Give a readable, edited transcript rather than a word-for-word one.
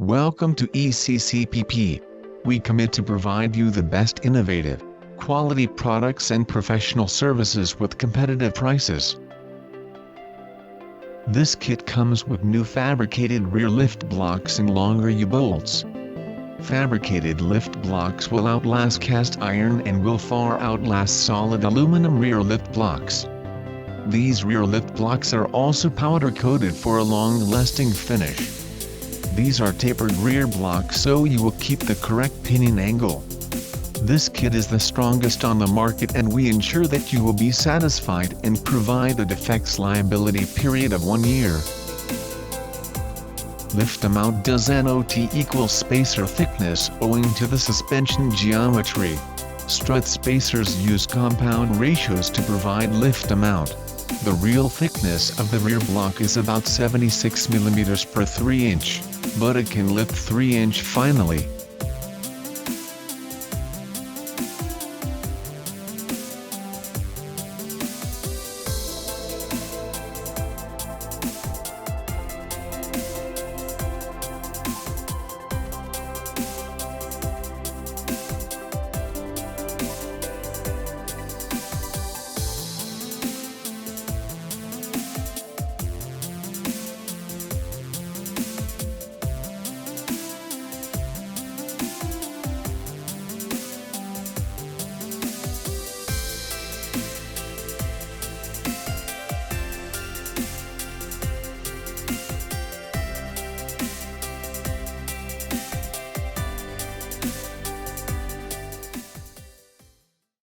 Welcome to ECCPP. We commit to provide you the best innovative, quality products and professional services with competitive prices. This kit comes with new fabricated rear lift blocks and longer U-bolts. Fabricated lift blocks will outlast cast iron and will far outlast solid aluminum rear lift blocks. These rear lift blocks are also powder coated for a long-lasting finish. These are tapered rear blocks so you will keep the correct pinion angle. This kit is the strongest on the market and we ensure that you will be satisfied and provide a defects liability period of 1 year. Lift amount does not equal spacer thickness owing to the suspension geometry. Strut spacers use compound ratios to provide lift amount. The real thickness of the rear block is about 76 mm per 3 inch, but it can lift 3 inch finally.